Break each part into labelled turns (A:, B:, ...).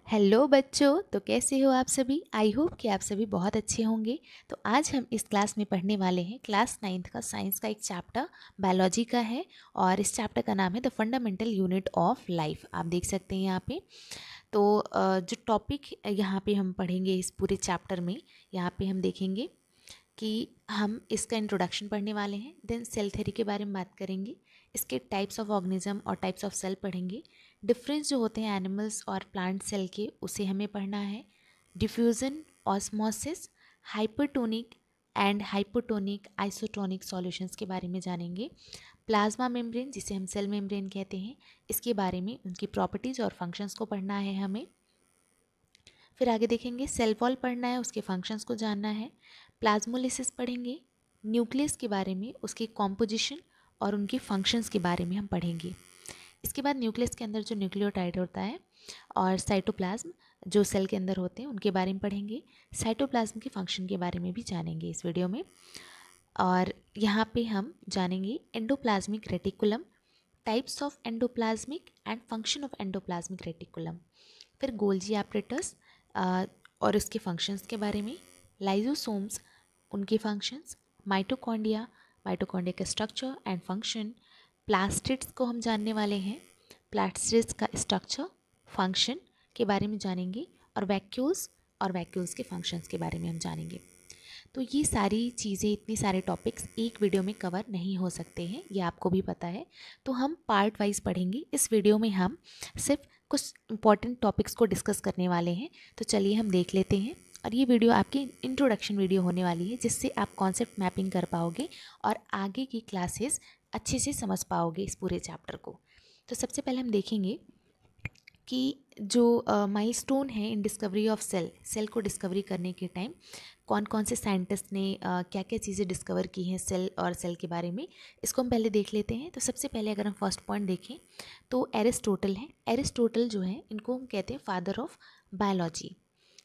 A: Hello बच्चों, तो कैसे हो आप सभी। आई होप कि आप सभी बहुत अच्छे होंगे। तो आज हम इस क्लास में पढ़ने वाले हैं क्लास 9th का साइंस का एक चैप्टर बायोलॉजी का है और इस चैप्टर का नाम है the fundamental unit of life. आप देख सकते हैं यहाँ पे। तो जो टॉपिक यहाँ पे हम पढ़ेंगे इस पूरे चैप्टर में, यहाँ पे हम देखेंगे कि हम इसका इंट्रोडक्शन पढ़ने वाले हैं। देन सेल थ्योरी के बारे में बात करेंगे, इसके टाइप्स ऑफ ऑर्गेनिज्म और टाइप्स ऑफ सेल पढ़ेंगे। डिफरेंस जो होते हैं एनिमल्स और प्लांट सेल के, उसे हमें पढ़ना है। Diffusion, osmosis, hypertonic and hypotonic isotonic solutions के बारे में जानेंगे। प्लाज्मा मेम्ब्रेन, जिसे हम सेल मेम्ब्रेन कहते हैं, इसके बारे में, उनकी प्रॉपर्टीज़ और फंक्शंस को पढ़ना है हमें। फिर आगे देखेंगे सेल वॉल पढ़ना है, उसके फंक्शंस को जानना है। प्लाज्मोलिसिस पढ़ेंगे, न्यूक्लियस के बारे में, उसकी कॉम्पोजिशन और उनके फंक्शंस के बारे में हम पढ़ेंगे। इसके बाद न्यूक्लियस के अंदर जो न्यूक्लियोटाइड होता है और साइटोप्लाज्म जो सेल के अंदर होते हैं, उनके बारे में पढ़ेंगे। साइटोप्लाज्म के फंक्शन के बारे में भी जानेंगे इस वीडियो में। और यहाँ पे हम जानेंगे endoplasmic reticulum, types of endoplasmic and function of endoplasmic reticulum. फिर गोल्जी एपरेटस और उसके फंक्शंस के बारे में। लाइजोसोम्स, उनके फंक्शंस। माइटोकॉन्ड्रिया, माइटोकॉन्ड्रिया का स्ट्रक्चर एंड फंक्शन। प्लास्टिड्स को हम जानने वाले हैं, प्लास्टिड्स का स्ट्रक्चर, फंक्शन के बारे में जानेंगे। और वैक्यूल्स के फंक्शंस के बारे में हम जानेंगे। तो ये सारी चीज़ें, इतनी सारे टॉपिक्स एक वीडियो में कवर नहीं हो सकते हैं, ये आपको भी पता है। तो हम पार्ट वाइज पढ़ेंगे। इस वीडियो में हम सिर्फ कुछ इंपॉर्टेंट टॉपिक्स को डिस्कस करने वाले हैं। तो चलिए हम देख लेते हैं। और ये वीडियो आपकी इंट्रोडक्शन वीडियो होने वाली है, जिससे आप कॉन्सेप्ट मैपिंग कर पाओगे और आगे की क्लासेस अच्छे से समझ पाओगे इस पूरे चैप्टर को। तो सबसे पहले हम देखेंगे कि जो माइलस्टोन है इन डिस्कवरी ऑफ सेल को डिस्कवरी करने के टाइम कौन कौन से साइंटिस्ट ने क्या क्या चीज़ें डिस्कवर की हैं सेल और सेल के बारे में, इसको हम पहले देख लेते हैं। तो सबसे पहले अगर हम फर्स्ट पॉइंट देखें तो एरिस्टोटल है। एरिस्टोटल जो है, इनको हम कहते हैं फादर ऑफ बायोलॉजी।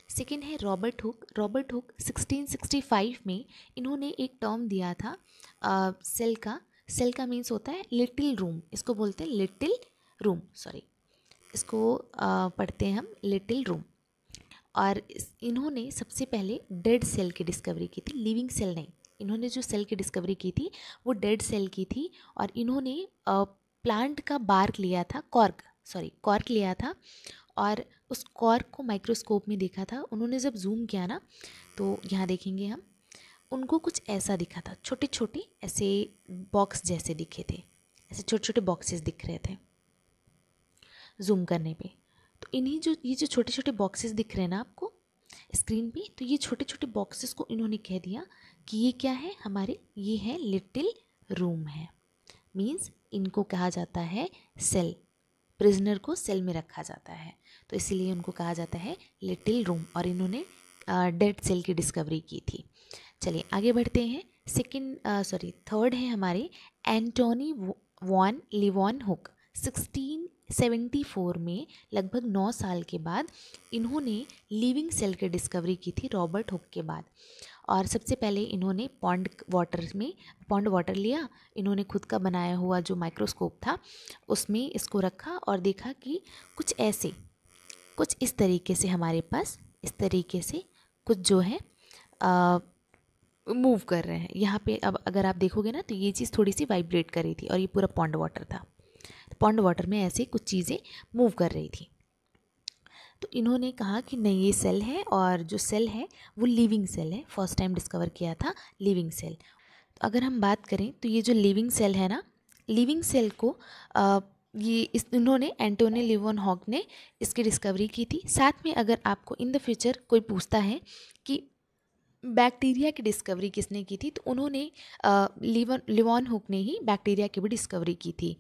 A: सेकेंड है रॉबर्ट हुक। रॉबर्ट हुक 1665 में इन्होंने एक टर्म दिया था सेल का मीन्स होता है लिटिल रूम, इसको बोलते हैं लिटिल रूम, सॉरी, इसको पढ़ते हैं हम लिटिल रूम। और इन्होंने सबसे पहले डेड सेल की डिस्कवरी की थी, लिविंग सेल नहीं। इन्होंने जो सेल की डिस्कवरी की थी वो डेड सेल की थी। और इन्होंने प्लांट का बार्क लिया था, कॉर्क लिया था, और उस कॉर्क को माइक्रोस्कोप में देखा था। उन्होंने जब जूम किया ना, तो यहाँ देखेंगे हम, उनको कुछ ऐसा दिखा था, छोटे छोटे ऐसे बॉक्स जैसे दिखे थे, ऐसे छोटे छोटे बॉक्सेस दिख रहे थे जूम करने पे। तो ये जो छोटे छोटे बॉक्सेस दिख रहे हैं ना आपको स्क्रीन पे, तो ये छोटे छोटे बॉक्सेस को इन्होंने कह दिया कि ये क्या है, ये है लिटिल रूम है। मीन्स इनको कहा जाता है सेल, प्रिजनर को सेल में रखा जाता है, तो इसीलिए उनको कहा जाता है लिटिल रूम। और इन्होंने डेड सेल की डिस्कवरी की थी। चलिए आगे बढ़ते हैं। थर्ड है हमारे एंटोनी वॉन लीवॉनहुक। 1674 में, लगभग 9 साल के बाद, इन्होंने लिविंग सेल की डिस्कवरी की थी रॉबर्ट हुक के बाद। और सबसे पहले इन्होंने पॉन्ड वाटर लिया, इन्होंने खुद का बनाया हुआ जो माइक्रोस्कोप था उसमें इसको रखा और देखा कि कुछ इस तरीके से हमारे पास, इस तरीके से कुछ जो है मूव कर रहे हैं। यहाँ पे अब अगर आप देखोगे ना, तो ये चीज़ थोड़ी सी वाइब्रेट कर रही थी और ये पूरा पॉन्ड वाटर था। तो पॉन्ड वाटर में ऐसे कुछ चीज़ें मूव कर रही थी। तो इन्होंने कहा कि नहीं, ये सेल है, और जो सेल है वो लिविंग सेल है। फर्स्ट टाइम डिस्कवर किया था लिविंग सेल। तो अगर हम बात करें तो ये जो लिविंग सेल है ना, लिविंग सेल को इन्होंने एंटोनी लीवॉनहॉक ने इसकी डिस्कवरी की थी। साथ में अगर आपको इन द फ्यूचर कोई पूछता है कि बैक्टीरिया की डिस्कवरी किसने की थी, तो उन्होंने लीवॉनहॉक ने ही बैक्टीरिया की भी डिस्कवरी की थी,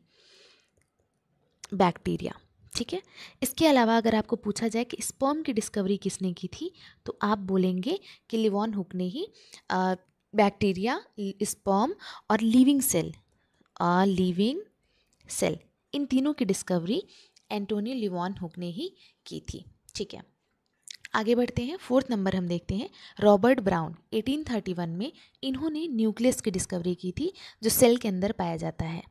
A: बैक्टीरिया। ठीक है। इसके अलावा अगर आपको पूछा जाए कि स्पर्म की डिस्कवरी किसने की थी, तो आप बोलेंगे कि लीवॉनहॉक ने ही बैक्टीरिया, स्पर्म और लिविंग सेल, इन तीनों की डिस्कवरी एंटोनी लीवॉनहॉक ने ही की थी। ठीक है, आगे बढ़ते हैं। फोर्थ नंबर हम देखते हैं रॉबर्ट ब्राउन। 1831 में इन्होंने न्यूक्लियस की डिस्कवरी की थी, जो सेल के अंदर पाया जाता है।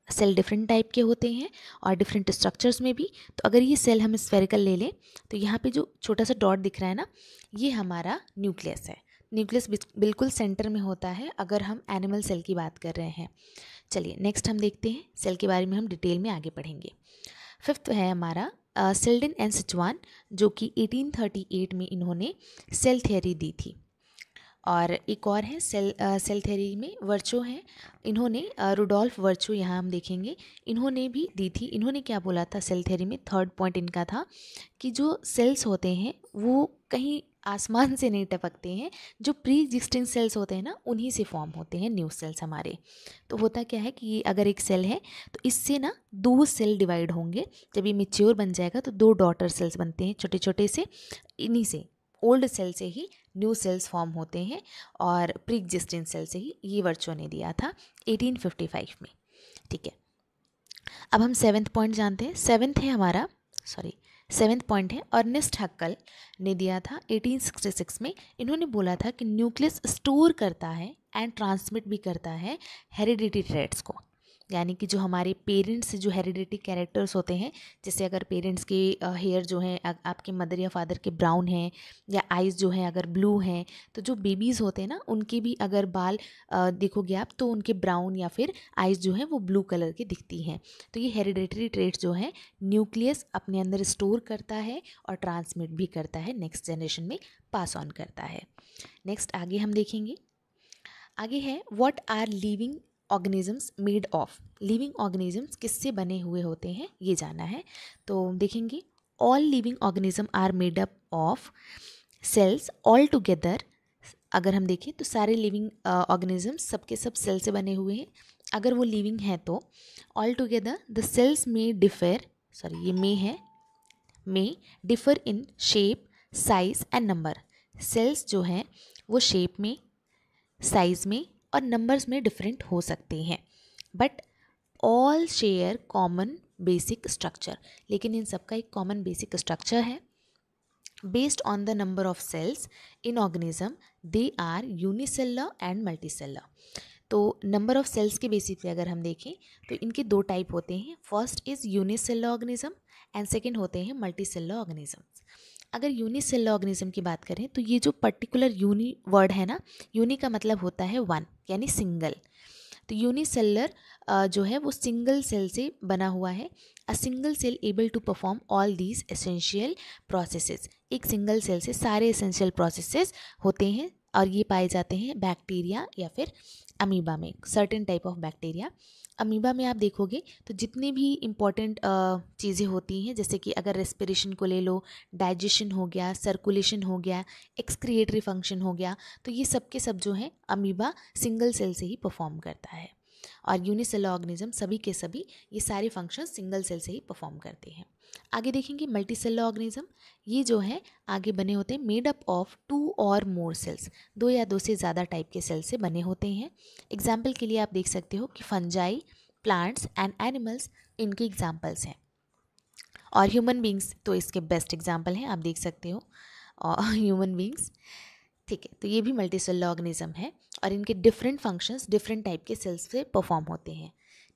A: सेल डिफरेंट टाइप के होते हैं और डिफरेंट स्ट्रक्चर्स में भी। तो अगर ये सेल हम स्फेरिकल ले लें तो यहाँ पे जो छोटा सा डॉट दिख रहा है ना, ये हमारा न्यूक्लियस है। न्यूक्लियस बिल्कुल सेंटर में होता है अगर हम एनिमल सेल की बात कर रहे हैं। चलिए नेक्स्ट हम देखते हैं, सेल के बारे में हम डिटेल में आगे पढ़ेंगे। फिफ्थ है हमारा सेल्डन एंड सिचुआन, जो कि 1838 में इन्होंने सेल थियरी दी थी। और एक और है सेल थ्योरी में वर्चो हैं, इन्होंने रुडोल्फ वर्चो, यहाँ हम देखेंगे, इन्होंने भी दी थी। इन्होंने क्या बोला था सेल थ्योरी में, थर्ड पॉइंट इनका था कि जो सेल्स होते हैं वो कहीं आसमान से नहीं टपकते हैं, जो प्री एग्जिस्टिंग सेल्स होते हैं ना उन्हीं से फॉर्म होते हैं न्यू सेल्स हमारे। तो होता क्या है कि ये अगर एक सेल है तो इससे ना 2 सेल डिवाइड होंगे। जब ये मेच्योर बन जाएगा तो 2 डॉटर सेल्स बनते हैं छोटे छोटे से, इन्हीं से ओल्ड सेल से ही न्यू सेल्स फॉर्म होते हैं और प्री एग्जिस्टिंग सेल से ही, ये वर्चो ने दिया था 1855 में। ठीक है, अब हम 7th पॉइंट जानते हैं। 7th पॉइंट है अर्नेस्ट हक्कल ने दिया था 1866 में। इन्होंने बोला था कि न्यूक्लियस स्टोर करता है एंड ट्रांसमिट भी करता है हेरिडिटी ट्रेट्स को, यानी कि जो हमारे पेरेंट्स जो हेरिडिटी कैरेक्टर्स होते हैं, जैसे अगर पेरेंट्स के हेयर जो हैं आपके मदर या फादर के ब्राउन हैं या आइज़ जो हैं अगर ब्लू हैं, तो जो बेबीज़ होते हैं ना उनके भी अगर बाल देखोगे आप तो उनके ब्राउन या फिर आइज़ जो हैं वो ब्लू कलर की दिखती हैं। तो ये हेरिडिटरी ट्रेट्स जो हैं न्यूक्लियस अपने अंदर स्टोर करता है और ट्रांसमिट भी करता है, नेक्स्ट जनरेशन में पास ऑन करता है। नेक्स्ट आगे हम देखेंगे, आगे है what are living organisms made of. Living organisms किससे बने हुए होते हैं ये जाना है। तो देखेंगे all living organism are made up of cells all together. अगर हम देखें तो सारे लिविंग ऑर्गेनिजम्स सबके सब सेल से बने हुए हैं। अगर वो लिविंग है तो ऑल टुगेदर द सेल्स में डिफर, सॉरी ये में differ in shape size and number. Cells जो हैं वो शेप में, साइज में और नंबर्स में डिफरेंट हो सकते हैं, but all share common basic structure. लेकिन इन सबका एक कॉमन बेसिक स्ट्रक्चर है। Based on the number of cells in organism they are unicellular and multicellular. तो नंबर ऑफ सेल्स के बेसिस पे अगर हम देखें तो इनके 2 टाइप होते हैं। First is unicellular organism and second होते हैं मल्टीसेलर ऑर्गेनिजम्स। अगर यूनिसेलर ऑर्गेनिज्म की बात करें तो ये जो पर्टिकुलर यूनी वर्ड है ना, यूनी का मतलब होता है 1 यानी सिंगल। तो यूनिसेलर जो है वो सिंगल सेल से बना हुआ है। A single cell able to perform all these essential processes. एक सिंगल सेल से सारे एसेंशियल प्रोसेसेस होते हैं और ये पाए जाते हैं बैक्टीरिया या फिर अमीबा में, certain type of bacteria. Amoeba में आप देखोगे तो जितनी भी इम्पॉर्टेंट चीज़ें होती हैं, जैसे कि अगर रेस्पिरेशन को ले लो, डाइजेशन हो गया, सर्कुलेशन हो गया, एक्सक्रिएटरी फंक्शन हो गया, तो ये सब के सब जो हैं अमीबा सिंगल सेल से ही परफॉर्म करता है। और यूनिसेलर ऑर्गेनिज्म सभी के सभी ये सारे फंक्शंस सिंगल सेल से ही परफॉर्म करते हैं। आगे देखेंगे मल्टीसेलर ऑर्गेनिज्म, ये जो है आगे बने होते हैं मेड अप ऑफ 2 और मोर सेल्स। 2 या 2 से ज़्यादा टाइप के सेल से बने होते हैं। एग्जाम्पल के लिए आप देख सकते हो कि फंजाई, प्लांट्स एंड एनिमल्स इनके एग्जाम्पल्स हैं। और ह्यूमन बींग्स तो इसके बेस्ट एग्जाम्पल हैं, आप देख सकते हो और ह्यूमन बींग्स। ठीक है, तो ये भी मल्टीसेलर ऑर्गेनिज्म है और इनके डिफरेंट फंक्शंस डिफरेंट टाइप के सेल्स से परफॉर्म होते हैं।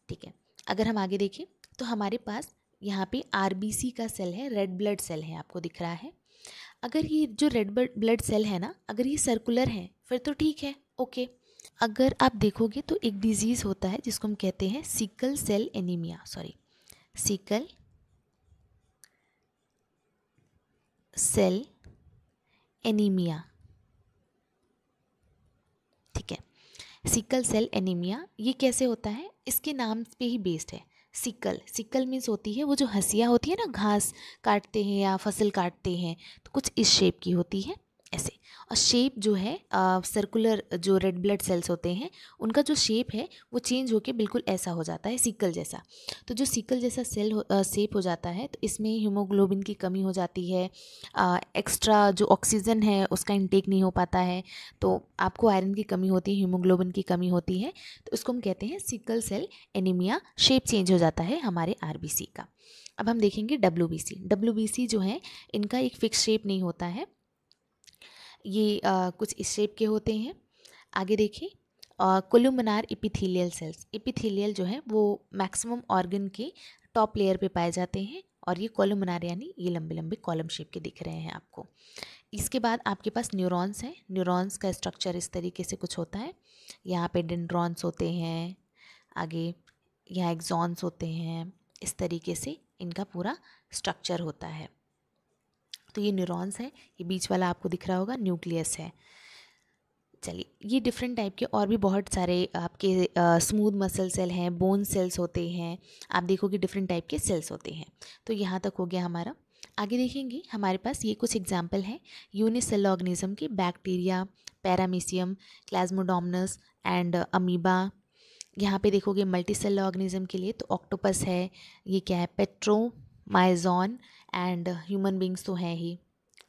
A: ठीक है, अगर हम आगे देखें तो हमारे पास यहाँ पे आरबीसी का सेल है, रेड ब्लड सेल है, आपको दिख रहा है। अगर ये जो रेड ब्लड सेल है ना, अगर ये सर्कुलर है फिर तो ठीक है, ओके। अगर आप देखोगे तो एक डिजीज़ होता है जिसको हम कहते हैं sickle cell anaemia, sorry sickle cell anaemia. ठीक है, सिकल सेल एनीमिया ये कैसे होता है, इसके नाम पे ही बेस्ड है। सिकल मीन्स होती है वो जो हंसिया होती है ना, घास काटते हैं या फसल काटते हैं, तो कुछ इस शेप की होती है ऐसे। और शेप जो है सर्कुलर जो रेड ब्लड सेल्स होते हैं उनका जो शेप है वो चेंज होके बिल्कुल ऐसा हो जाता है सिकल जैसा। तो जो सिकल जैसा शेप हो जाता है तो इसमें हीमोग्लोबिन की कमी हो जाती है, एक्स्ट्रा जो ऑक्सीजन है उसका इंटेक नहीं हो पाता है, तो आपको आयरन की कमी होती है, हीमोग्लोबिन की कमी होती है, तो इसको हम कहते हैं sickle cell anaemia. Shape change हो जाता है हमारे आरबीसी का। अब हम देखेंगे डब्ल्यूबीसी जो है इनका एक फिक्स शेप नहीं होता है, ये कुछ इस शेप के होते हैं। आगे देखिए कोलुमिनार एपिथेलियल सेल्स। एपिथेलियल जो है वो मैक्सिमम ऑर्गन के टॉप लेयर पे पाए जाते हैं और ये कोलुमिनार यानी ये लंबे लंबे कॉलम शेप के दिख रहे हैं आपको। इसके बाद आपके पास न्यूरॉन्स हैं। न्यूरॉन्स का स्ट्रक्चर इस तरीके से कुछ होता है। यहाँ पे डेंड्रॉन्स होते हैं, आगे यहाँ एक्सॉन्स होते हैं, इस तरीके से इनका पूरा स्ट्रक्चर होता है। तो ये न्यूरॉन्स हैं, ये बीच वाला आपको दिख रहा होगा न्यूक्लियस है। चलिए, ये डिफरेंट टाइप के और भी बहुत सारे आपके स्मूथ मसल सेल हैं, बोन सेल्स होते हैं, आप देखोगे डिफरेंट टाइप के सेल्स होते हैं। तो यहाँ तक हो गया हमारा। आगे देखेंगे हमारे पास ये कुछ एग्जाम्पल हैं यूनिसेल ऑर्गेनिज्म के, बैक्टीरिया, पैरामीशियम, प्लाज्मोडोमोनास एंड अमीबा। यहाँ पे देखोगे मल्टी सेल ऑर्गेनिज्म के लिए तो ऑक्टोपस है, ये क्या है पेट्रोमाइजोन एंड ह्यूमन बींग्स तो हैं ही,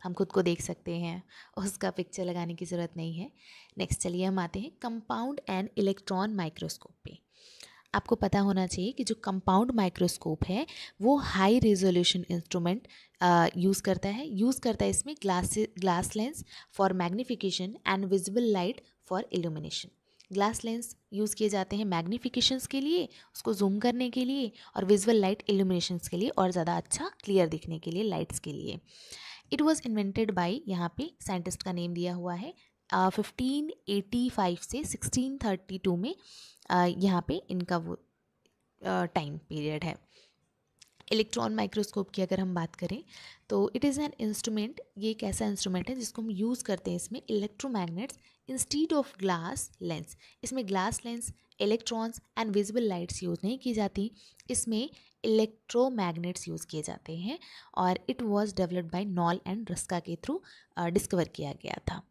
A: हम खुद को देख सकते हैं, उसका पिक्चर लगाने की ज़रूरत नहीं है। नेक्स्ट चलिए हम आते हैं कंपाउंड एंड इलेक्ट्रॉन माइक्रोस्कोप पे। आपको पता होना चाहिए कि जो कंपाउंड माइक्रोस्कोप है वो हाई रेजोल्यूशन इंस्ट्रूमेंट यूज़ करता है इसमें glass lens for magnification and visible light for illumination. Glass lens use किए जाते हैं मैग्नीफिकेशंस के लिए, उसको जूम करने के लिए, और विजुअल लाइट इल्यूमिनेशंस के लिए, और ज़्यादा अच्छा क्लियर दिखने के लिए, लाइट्स के लिए। इट वॉज इन्वेंटेड बाई, यहाँ पे साइंटिस्ट का नेम दिया हुआ है, 1585 से 1632 में यहाँ पे इनका वो टाइम पीरियड है। इलेक्ट्रॉन माइक्रोस्कोप की अगर हम बात करें तो इट इज़ एन इंस्ट्रूमेंट, ये एक ऐसा इंस्ट्रूमेंट है जिसको हम यूज़ करते हैं इसमें electromagnets instead of glass lens. इसमें glass lens, electrons and visible lights use नहीं की जाती, इसमें इलेक्ट्रोमैग्नेट्स यूज़ किए जाते हैं, और it was developed by knoll and Ruska के थ्रू डिस्कवर किया गया था।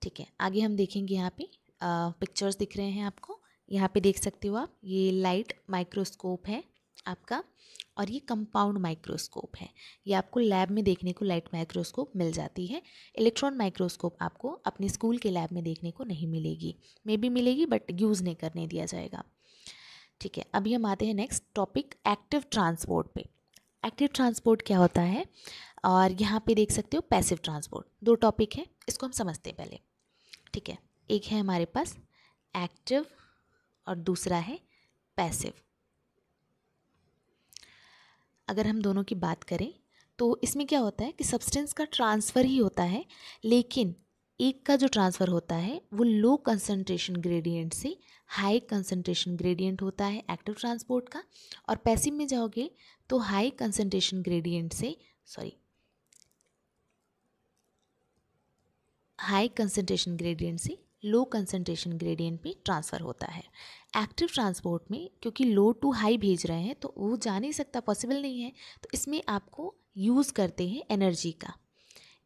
A: ठीक है, आगे हम देखेंगे यहाँ पे पिक्चर्स दिख रहे हैं आपको, यहाँ पे देख सकते हो आप, ये लाइट माइक्रोस्कोप है आपका, और ये कंपाउंड माइक्रोस्कोप है। ये आपको लैब में देखने को लाइट माइक्रोस्कोप मिल जाती है। इलेक्ट्रॉन माइक्रोस्कोप आपको अपने स्कूल के लैब में देखने को नहीं मिलेगी, मे बी मिलेगी बट यूज़ नहीं करने दिया जाएगा। ठीक है, अभी हम आते हैं नेक्स्ट टॉपिक एक्टिव ट्रांसपोर्ट पे। एक्टिव ट्रांसपोर्ट क्या होता है, और यहाँ पे देख सकते हो पैसिव ट्रांसपोर्ट। दो टॉपिक है, इसको हम समझते हैं पहले। ठीक है, एक है हमारे पास एक्टिव और दूसरा है पैसिव। अगर हम दोनों की बात करें तो इसमें क्या होता है कि सब्सटेंस का ट्रांसफ़र ही होता है, लेकिन एक का जो ट्रांसफ़र होता है वो लो कंसंट्रेशन ग्रेडियंट से हाई कंसंट्रेशन ग्रेडियंट होता है एक्टिव ट्रांसपोर्ट का, और पैसिव में जाओगे तो हाई कंसंट्रेशन ग्रेडियंट से लो कंसंट्रेशन ग्रेडियंट पे ट्रांसफ़र होता है। एक्टिव ट्रांसपोर्ट में क्योंकि लो टू हाई भेज रहे हैं तो वो जा नहीं सकता, पॉसिबल नहीं है, तो इसमें आपको यूज़ करते हैं एनर्जी का।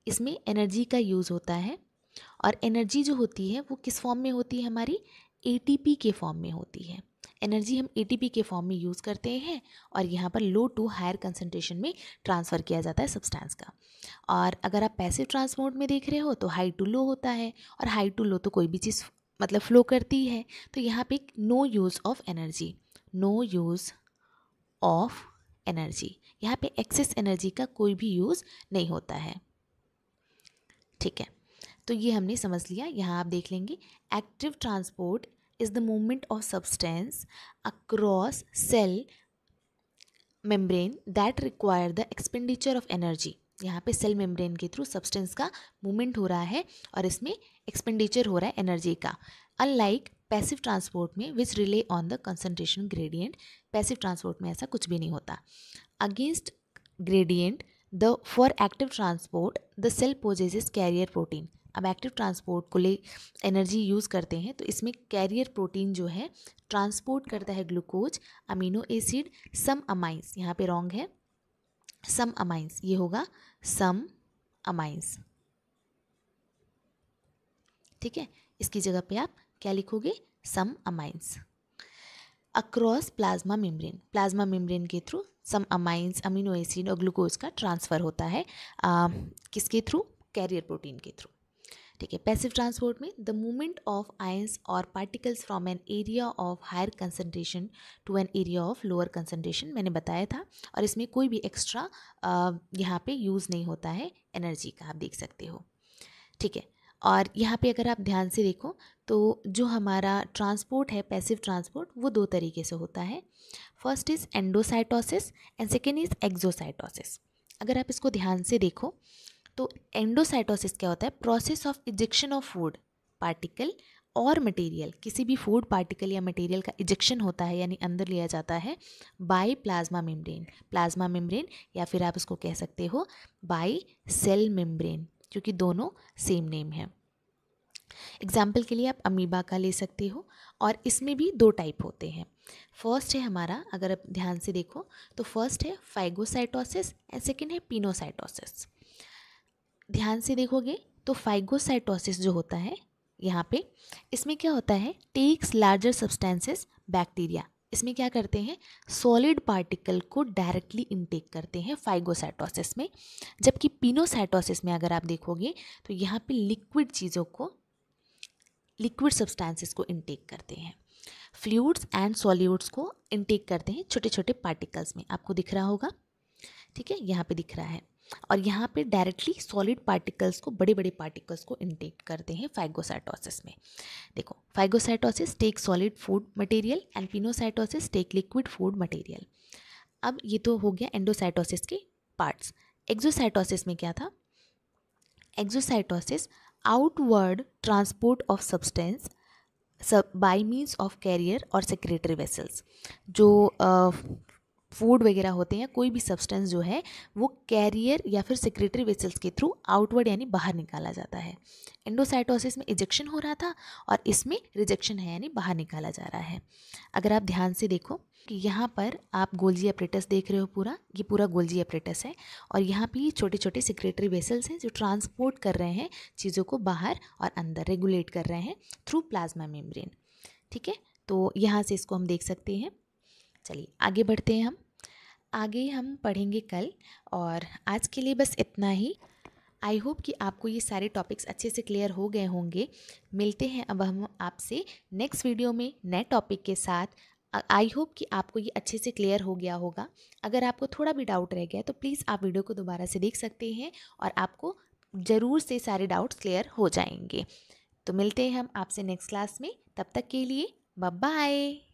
A: इसमें एनर्जी का यूज़ होता है, और एनर्जी जो होती है वो किस फॉर्म में होती है, हमारी एटीपी के फॉर्म में होती है। एनर्जी हम एटीपी के फॉर्म में यूज़ करते हैं, और यहाँ पर लो टू हायर कंसंट्रेशन में ट्रांसफ़र किया जाता है सब्सटेंस का। और अगर आप पैसिव ट्रांसपोर्ट में देख रहे हो तो हाई टू लो होता है, और हाई टू लो तो कोई भी चीज़ मतलब फ्लो करती है, तो यहाँ पे no use of energy, no use of energy, यहाँ पे एक्सेस एनर्जी का कोई भी यूज़ नहीं होता है। ठीक है, तो ये हमने समझ लिया। यहाँ आप देख लेंगे active transport is the movement of substance across cell membrane that require the expenditure of energy. यहाँ पे सेल मेम्ब्रेन के थ्रू सब्सटेंस का मूवमेंट हो रहा है और इसमें एक्सपेंडिचर हो रहा है एनर्जी का, अनलाइक पैसिव ट्रांसपोर्ट में which rely on the concentration gradient. Passive transport में ऐसा कुछ भी नहीं होता। Against gradient the for active transport the cell possesses carrier protein. अब एक्टिव ट्रांसपोर्ट को ले एनर्जी यूज़ करते हैं तो इसमें कैरियर प्रोटीन जो है ट्रांसपोर्ट करता है ग्लूकोज, अमीनो एसिड, सम अमाइंस, यहाँ पे रॉन्ग है, सम अमाइंस, ये होगा सम अमाइंस। ठीक है, इसकी जगह पे आप क्या लिखोगे, some amines. Across plasma membrane, plasma membrane के through some amines, amino acid और ग्लूकोज का ट्रांसफ़र होता है किसके थ्रू, कैरियर प्रोटीन के थ्रू। ठीक है, पैसिव ट्रांसपोर्ट में द मूवमेंट ऑफ आयंस और particles from an area of higher concentration to an area of lower concentration, मैंने बताया था, और इसमें कोई भी एक्स्ट्रा यहाँ पे यूज़ नहीं होता है एनर्जी का, आप देख सकते हो। ठीक है, और यहाँ पे अगर आप ध्यान से देखो तो जो हमारा ट्रांसपोर्ट है, पैसिव ट्रांसपोर्ट, वो दो तरीके से होता है। First is endocytosis and second is exocytosis. अगर आप इसको ध्यान से देखो तो एंडोसाइटोसिस क्या होता है? Process of ejection of food particle और मटेरियल, किसी भी फूड पार्टिकल या मटेरियल का इजेक्शन होता है यानी अंदर लिया जाता है बाय प्लाज्मा मेम्ब्रेन, या फिर आप इसको कह सकते हो बाय सेल मेम्ब्रेन, क्योंकि दोनों सेम नेम है। एग्जाम्पल के लिए आप अमीबा का ले सकते हो, और इसमें भी दो टाइप होते हैं। फर्स्ट है हमारा, अगर आप ध्यान से देखो तो फर्स्ट है फाइगोसाइटोसिस एंड सेकेंड है पिनोसाइटोसिस। ध्यान से देखोगे तो फाइगोसाइटोसिस जो होता है यहाँ पे, इसमें क्या होता है? टेक्स लार्जर सब्सटेंसेस बैक्टीरिया, इसमें क्या करते हैं? सॉलिड पार्टिकल को डायरेक्टली इनटेक करते हैं फाइगोसाइटोसिस में। जबकि पिनोसाइटोसिस में अगर आप देखोगे तो यहाँ पे लिक्विड चीज़ों को, लिक्विड सब्सटेंसेस को इनटेक करते हैं, फ्लूइड्स एंड सॉल्यूट्स को इनटेक करते हैं छोटे छोटे पार्टिकल्स में। आपको दिख रहा होगा, ठीक है, यहाँ पे दिख रहा है। और यहाँ पे डायरेक्टली सॉलिड पार्टिकल्स को, बड़े बड़े पार्टिकल्स को इनटेक करते हैं फाइगोसाइटोसिस में। देखो, phagocytosis take solid food material and pinocytosis take liquid food material. अब ये तो हो गया एंडोसाइटोसिस के पार्ट्स। एक्सोसाइटोसिस में क्या था? Exocytosis outward transport of substance by means of carrier और सेक्रेटरी वेसल्स। जो फूड वगैरह होते हैं, कोई भी सब्सटेंस जो है वो कैरियर या फिर सेक्रेटरी वेसल्स के थ्रू आउटवर्ड यानी बाहर निकाला जाता है। एंडोसाइटोसिस में इजेक्शन हो रहा था और इसमें रिजेक्शन है यानी बाहर निकाला जा रहा है। अगर आप ध्यान से देखो कि यहाँ पर आप गोल्जी एपरेटस देख रहे हो, ये पूरा गोल्जी एपरेटस है, और यहाँ पे ये छोटे छोटे सेक्रेटरी वेसल्स हैं जो ट्रांसपोर्ट कर रहे हैं चीज़ों को बाहर और अंदर, रेगुलेट कर रहे हैं थ्रू प्लाज्मा मेम्ब्रेन। ठीक है, तो यहाँ से इसको हम देख सकते हैं। चलिए आगे बढ़ते हैं। आगे हम पढ़ेंगे कल, और आज के लिए बस इतना ही। आई होप कि आपको ये सारे टॉपिक्स अच्छे से क्लियर हो गए होंगे। मिलते हैं अब हम आपसे नेक्स्ट वीडियो में नए टॉपिक के साथ। आई होप कि आपको ये अच्छे से क्लियर हो गया होगा। अगर आपको थोड़ा भी डाउट रह गया तो प्लीज़ आप वीडियो को दोबारा से देख सकते हैं और आपको ज़रूर से सारे डाउट्स क्लियर हो जाएंगे। तो मिलते हैं हम आपसे नेक्स्ट क्लास में, तब तक के लिए बाय बाय।